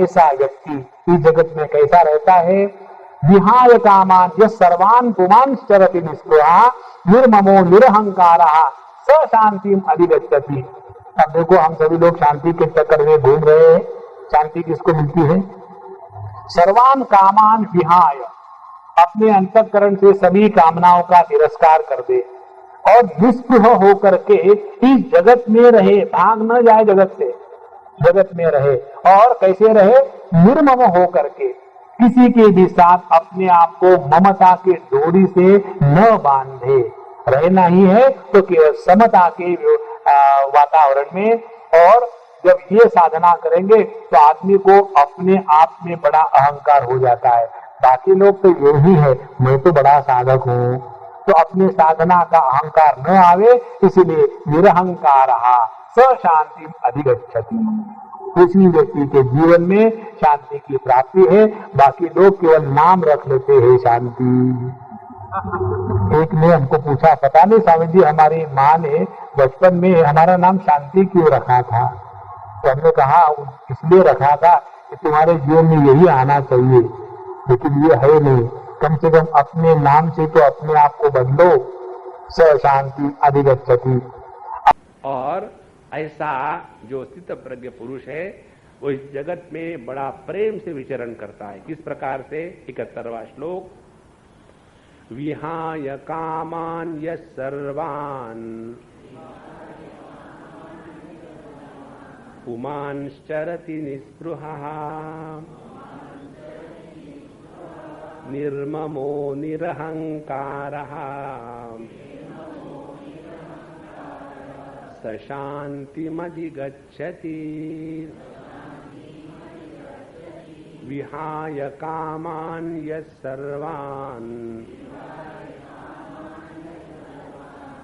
ऐसा व्यक्ति इस जगत में कैसा रहता है? विहाय कामान यः सर्वान् पुमांश्चरति निःस्पृहः निर्ममो निरहंकारः स शांतिम अधिगच्छति। अब देखो, हम सभी लोग शांति के चक्कर में घूम रहे हैं। शांति किसको मिलती है? सर्वान कामान विहाय, अपने अंतःकरण से सभी कामनाओं का तिरस्कार कर दे और निष्पृह होकर के इस जगत में रहे, भाग न जाए जगत से, जगत में रहे। और कैसे रहे? निर्मम होकर के, किसी के भी साथ अपने आप को ममता के डोरी से न बांधे। रहना ही है तो केवल समता के वातावरण में। और जब ये साधना करेंगे तो आदमी को अपने आप में बड़ा अहंकार हो जाता है। बाकी लोग तो यही है, मैं तो बड़ा साधक हूँ। तो अपने साधना का अहंकार न आवे, इसलिए निरहंकार स शांति अधिगच्छति। उसी व्यक्ति के जीवन में शांति की प्राप्ति है। बाकी लोग केवल नाम रख लेते हैं शांति। एक ने हमको पूछा, पता नहीं स्वामी जी, हमारी माँ ने बचपन में हमारा नाम शांति क्यों रखा था? तो हमने कहा इसलिए रखा था कि तुम्हारे जीवन में यही आना चाहिए, लेकिन ये है नहीं। कम से कम अपने नाम से तो अपने आप को बदलो। स शांति अधिगच्छति। और ऐसा जो स्थित प्रज्ञ पुरुष है वो इस जगत में बड़ा प्रेम से विचरण करता है। किस प्रकार से? 71वां श्लोक, विहाय कामान यः सर्वान् पुमांश्चरति निःस्पृहः निर्ममो निरहंकारः स शान्तिमधिगच्छति। विहाय कामान् यः सर्वान्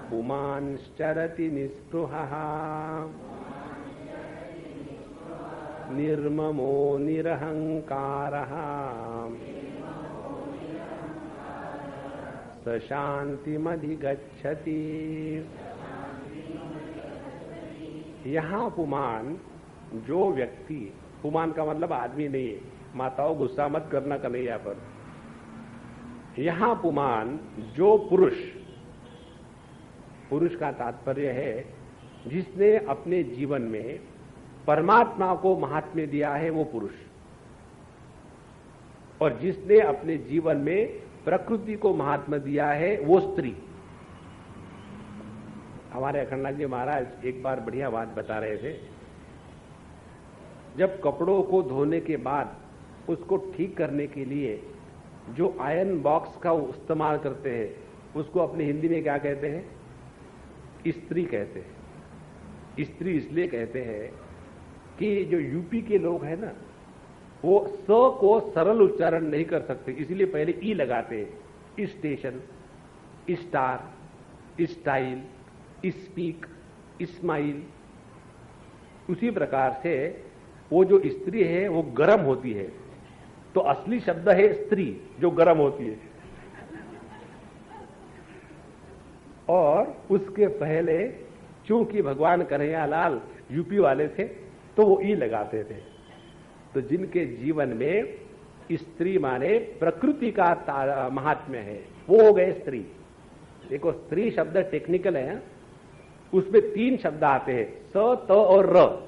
पुमांश्चरति निःस्पृहः निर्ममो निरहंकारः स शान्तिमधिगच्छति। यहाँ पुमान, जो व्यक्ति, पुमान का मतलब आदमी नहीं है, माताओं गुस्सा मत करना कन्हैया पर। यहाँ पुमान जो पुरुष, पुरुष का तात्पर्य है जिसने अपने जीवन में परमात्मा को महात्म्य दिया है, वो पुरुष। और जिसने अपने जीवन में प्रकृति को महात्म्य दिया है, वो स्त्री। हमारे अखंडनाथ जी महाराज एक बार बढ़िया बात बता रहे थे। जब कपड़ों को धोने के बाद उसको ठीक करने के लिए जो आयरन बॉक्स का इस्तेमाल करते हैं, उसको अपने हिंदी में क्या कहते हैं? स्त्री कहते हैं। स्त्री इसलिए कहते हैं कि जो यूपी के लोग हैं ना, वो स को सरल उच्चारण नहीं कर सकते, इसलिए पहले ई लगाते हैं। Station, star, style, speak, smile. उसी प्रकार से वो जो स्त्री है वो गर्म होती है, तो असली शब्द है स्त्री जो गर्म होती है। और उसके पहले चूंकि भगवान कन्हैयालाल यूपी वाले थे तो वो ई लगाते थे। तो जिनके जीवन में स्त्री माने प्रकृति का महात्म्य है, वो हो गए स्त्री। देखो, स्त्री शब्द टेक्निकल है, उसमें 3 शब्द आते हैं, स, त और र।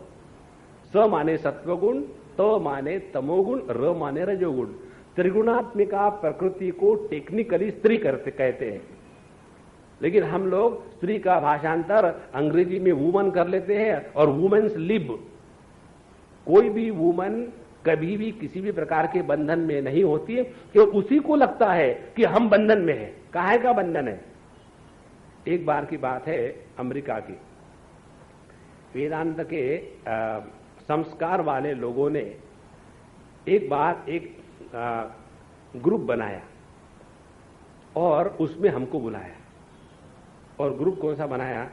स माने सत्वगुण, त माने तमोगुण, र माने रजोगुण। त्रिगुणात्मिका प्रकृति को टेक्निकली स्त्री कहते हैं। लेकिन हम लोग स्त्री का भाषांतर अंग्रेजी में वुमन कर लेते हैं और वुमेन्स लिब। कोई भी वुमन कभी भी किसी भी प्रकार के बंधन में नहीं होती है, केवल उसी को लगता है कि हम बंधन में हैं। काहे का बंधन है? एक बार की बात है, अमेरिका की। वेदांत के संस्कार वाले लोगों ने एक बार एक ग्रुप बनाया और उसमें हमको बुलाया। और ग्रुप कौन सा बनाया?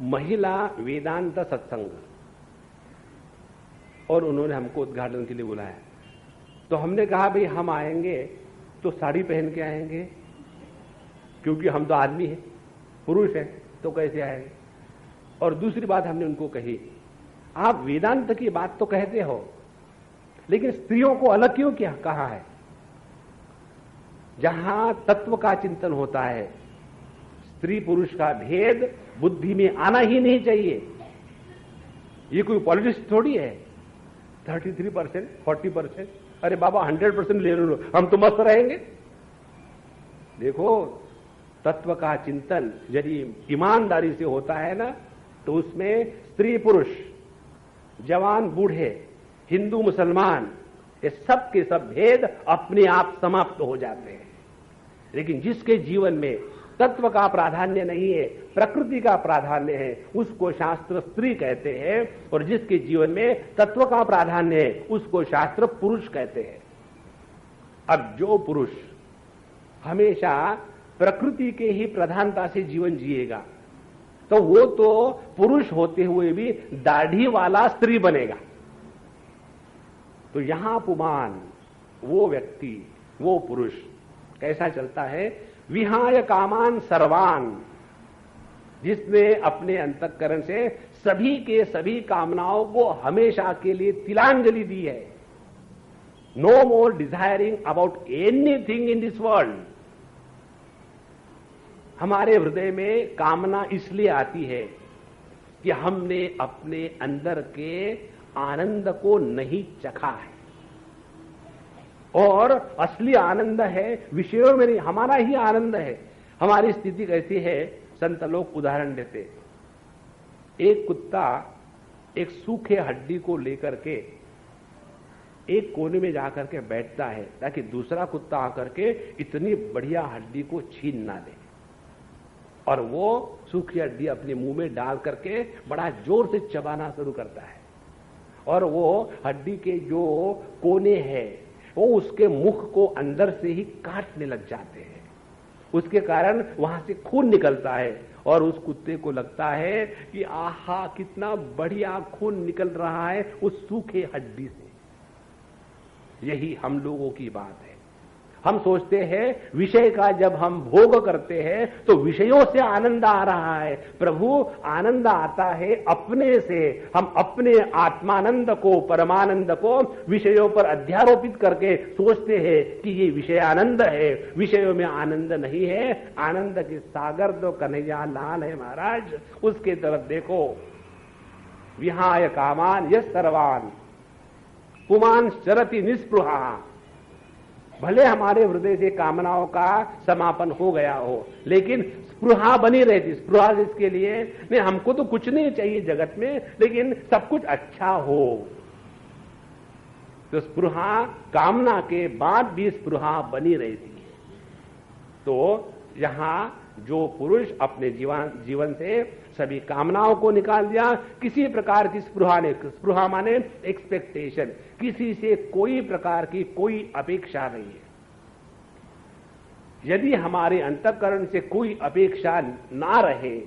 महिला वेदांत सत्संग। और उन्होंने हमको उद्घाटन के लिए बुलाया। तो हमने कहा भाई हम आएंगे तो साड़ी पहन के आएंगे, क्योंकि हम तो आदमी हैं, पुरुष हैं, तो कैसे आएंगे। और दूसरी बात हमने उनको कही, आप वेदांत की बात तो कहते हो, लेकिन स्त्रियों को अलग क्यों क्या कहा है? जहां तत्व का चिंतन होता है, स्त्री पुरुष का भेद बुद्धि में आना ही नहीं चाहिए। ये कोई पॉलिटिक्स थोड़ी है। 33%, 40%, अरे बाबा 100% ले लो, हम तो मस्त रहेंगे। देखो, तत्व का चिंतन यदि ईमानदारी से होता है ना, तो उसमें स्त्री पुरुष, जवान बूढ़े, हिंदू मुसलमान, ये सब के सब भेद अपने आप समाप्त हो जाते हैं। लेकिन जिसके जीवन में तत्व का प्राधान्य नहीं है, प्रकृति का प्राधान्य है, उसको शास्त्र स्त्री कहते हैं, और जिसके जीवन में तत्व का प्राधान्य है, उसको शास्त्र पुरुष कहते हैं। अब जो पुरुष हमेशा प्रकृति के ही प्रधानता से जीवन जिएगा, तो वो तो पुरुष होते हुए भी दाढ़ी वाला स्त्री बनेगा। तो यहां पुमान, वो व्यक्ति, वो पुरुष कैसा चलता है? विहाय कामान सर्वान, जिसने अपने अंतःकरण से सभी के सभी कामनाओं को हमेशा के लिए तिलांजलि दी है। No more desiring about anything in this world. हमारे हृदय में कामना इसलिए आती है कि हमने अपने अंदर के आनंद को नहीं चखा है, और असली आनंद है विषयों में नहीं, हमारा ही आनंद है। हमारी स्थिति कैसी है? संत लोग उदाहरण देते, एक कुत्ता एक सूखे हड्डी को लेकर के एक कोने में जाकर के बैठता है, ताकि दूसरा कुत्ता आकर के इतनी बढ़िया हड्डी को छीन ना ले, और वो सूखी हड्डी अपने मुंह में डाल करके बड़ा जोर से चबाना शुरू करता है, और वो हड्डी के जो कोने हैं वो उसके मुख को अंदर से ही काटने लग जाते हैं। उसके कारण वहां से खून निकलता है, और उस कुत्ते को लगता है कि आहा कितना बढ़िया खून निकल रहा है उस सूखे हड्डी से। यही हम लोगों की बात है। हम सोचते हैं विषय का जब हम भोग करते हैं तो विषयों से आनंद आ रहा है। प्रभु, आनंद आता है अपने से। हम अपने आत्मानंद को, परमानंद को विषयों पर अध्यारोपित करके सोचते हैं कि ये विषय आनंद है। विषयों में आनंद नहीं है। आनंद के सागर तो कन्हैया लाल है महाराज, उसके तरफ देखो। विहाय कामान यः सर्वान पुमान चरति निस्पृहा। भले हमारे हृदय से कामनाओं का समापन हो गया हो, लेकिन स्पृहा बनी रहती। स्पृहा इसके लिए नहीं, हमको तो कुछ नहीं चाहिए जगत में, लेकिन सब कुछ अच्छा हो। तो स्पृहा, कामना के बाद भी स्पृहा बनी रहती है। तो यहां जो पुरुष अपने जीवन से सभी कामनाओं को निकाल दिया, किसी प्रकार की स्पृहा ने, स्पृहा माने एक्सपेक्टेशन, किसी से कोई प्रकार की कोई अपेक्षा नहीं है। यदि हमारे अंतःकरण से कोई अपेक्षा ना रहे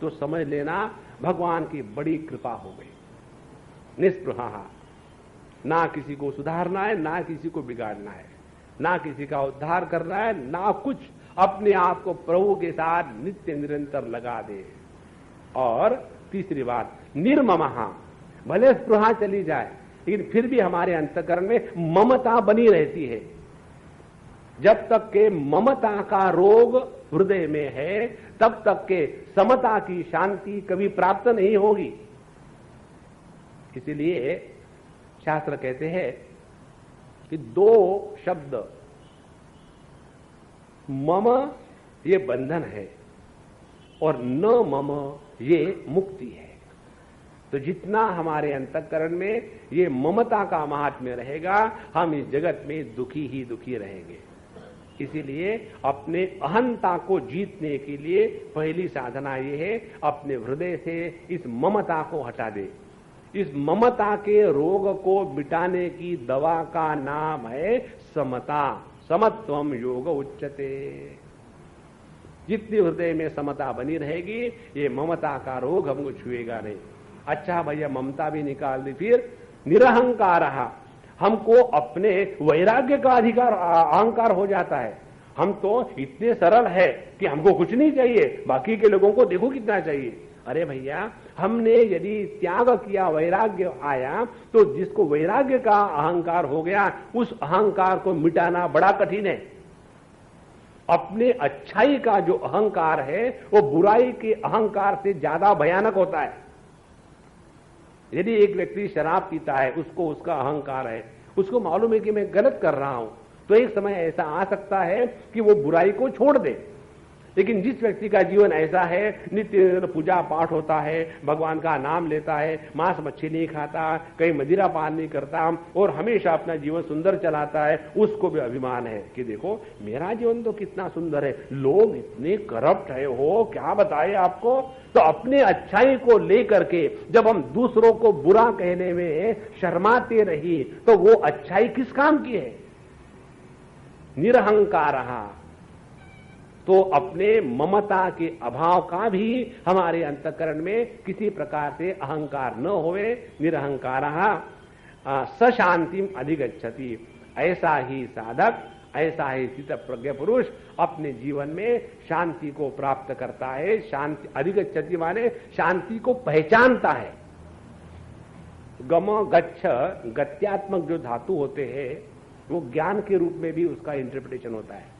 तो समझ लेना भगवान की बड़ी कृपा हो गई। निस्पृहा, ना किसी को सुधारना है, ना किसी को बिगाड़ना है, ना किसी का उद्धार करना है, ना कुछ। अपने आप को प्रभु के साथ नित्य निरंतर लगा दे। और तीसरी बात, निर्ममः। भले स्पृहा चली जाए, लेकिन फिर भी हमारे अंतःकरण में ममता बनी रहती है। जब तक के ममता का रोग हृदय में है, तब तक के समता की शांति कभी प्राप्त नहीं होगी। इसीलिए शास्त्र कहते हैं कि दो शब्द, मम ये बंधन है और न मम ये मुक्ति है। तो जितना हमारे अंतःकरण में ये ममता का महात्म्य रहेगा, हम इस जगत में दुखी ही दुखी रहेंगे। इसीलिए अपने अहंता को जीतने के लिए पहली साधना ये है, अपने हृदय से इस ममता को हटा दे। इस ममता के रोग को मिटाने की दवा का नाम है समता। समत्वम योग उच्यते। जितनी हृदय में समता बनी रहेगी, ये ममता का रोग हमको छुएगा नहीं। अच्छा भैया, ममता भी निकाल दी, फिर निरहंकार। हमको अपने वैराग्य का अधिकार, अहंकार हो जाता है। हम तो इतने सरल है कि हमको कुछ नहीं चाहिए, बाकी के लोगों को देखो कितना चाहिए। अरे भैया, हमने यदि त्याग किया, वैराग्य आया, तो जिसको वैराग्य का अहंकार हो गया, उस अहंकार को मिटाना बड़ा कठिन है। अपने अच्छाई का जो अहंकार है वो बुराई के अहंकार से ज्यादा भयानक होता है। यदि एक व्यक्ति शराब पीता है, उसको उसका अहंकार है, उसको मालूम है कि मैं गलत कर रहा हूं, तो एक समय ऐसा आ सकता है कि वो बुराई को छोड़ दे। लेकिन जिस व्यक्ति का जीवन ऐसा है, नित्य पूजा पाठ होता है, भगवान का नाम लेता है, मांस मच्छी नहीं खाता, कहीं मदिरा पान नहीं करता और हमेशा अपना जीवन सुंदर चलाता है, उसको भी अभिमान है कि देखो मेरा जीवन तो कितना सुंदर है, लोग इतने करप्ट है, हो क्या बताए आपको। तो अपने अच्छाई को लेकर के जब हम दूसरों को बुरा कहने में शर्माते रही, तो वो अच्छाई किस काम की है। निरहंकार तो अपने ममता के अभाव का भी हमारे अंतःकरण में किसी प्रकार से अहंकार न होवे। निरहंकार सशांतिम अधिगच्छति। ऐसा ही साधक, ऐसा ही स्थित प्रज्ञ पुरुष अपने जीवन में शांति को प्राप्त करता है। शांति अधिगच्छति माने शांति को पहचानता है। गम गच्छ गत्यात्मक जो धातु होते हैं वो ज्ञान के रूप में भी उसका इंटरप्रिटेशन होता है।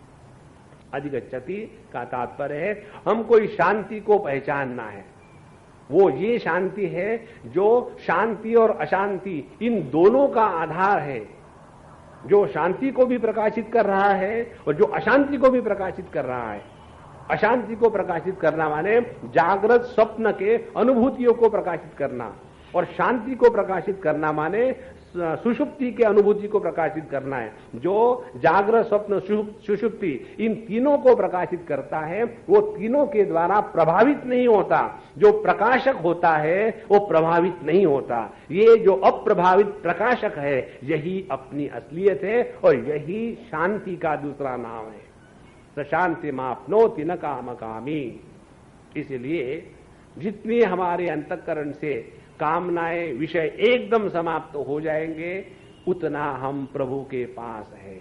अधिगच्छति का तात्पर्य है हमको इस शांति को पहचानना है। वो ये शांति है जो शांति और अशांति इन दोनों का आधार है, जो शांति को भी प्रकाशित कर रहा है और जो अशांति को भी प्रकाशित कर रहा है। अशांति को प्रकाशित करना माने जागृत स्वप्न के अनुभूतियों को प्रकाशित करना, और शांति को प्रकाशित करना माने सुषुप्ति के अनुभूति को प्रकाशित करना है। जो जागृत स्वप्न सुषुप्ति इन तीनों को प्रकाशित करता है वो तीनों के द्वारा प्रभावित नहीं होता। जो प्रकाशक होता है वो प्रभावित नहीं होता। ये जो अप्रभावित प्रकाशक है यही अपनी असलियत है और यही शांति का दूसरा नाम है। सशांति मापनोति न काम कामी। इसलिए जितनी हमारे अंतःकरण से कामनाएं विषय एकदम समाप्त हो जाएंगे उतना हम प्रभु के पास है।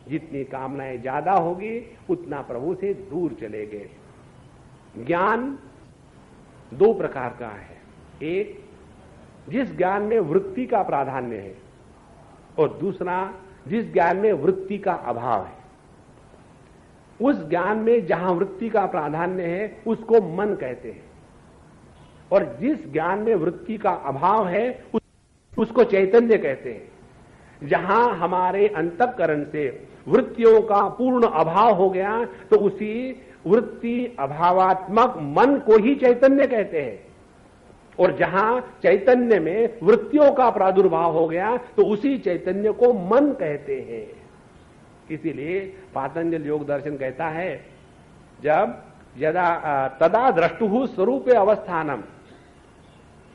जितनी कामनाएं ज्यादा होगी उतना प्रभु से दूर चले गए। ज्ञान दो प्रकार का है। एक जिस ज्ञान में वृत्ति का प्राधान्य है और दूसरा जिस ज्ञान में वृत्ति का अभाव है। उस ज्ञान में जहां वृत्ति का प्राधान्य है उसको मन कहते हैं, और जिस ज्ञान में वृत्ति का अभाव है उसको चैतन्य कहते हैं। जहां हमारे अंतःकरण से वृत्तियों का पूर्ण अभाव हो गया तो उसी वृत्ति अभावात्मक मन को ही चैतन्य कहते हैं, और जहां चैतन्य में वृत्तियों का प्रादुर्भाव हो गया तो उसी चैतन्य को मन कहते हैं। इसीलिए पातंजल योग दर्शन कहता है जब यदा तदा द्रष्टुः स्वरूपे अवस्थानम,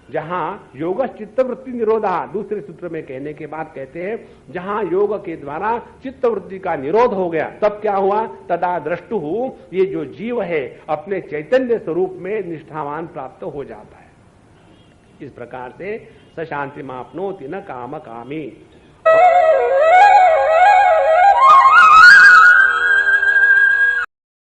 जहां योग चित्तवृत्ति निरोधा दूसरे सूत्र में कहने के बाद कहते हैं जहां योग के द्वारा चित्तवृत्ति का निरोध हो गया तब क्या हुआ। तदा द्रष्टुः, ये जो जीव है अपने चैतन्य स्वरूप में निष्ठावान प्राप्त हो जाता है। इस प्रकार से सशांति मापनोति न काम कामी।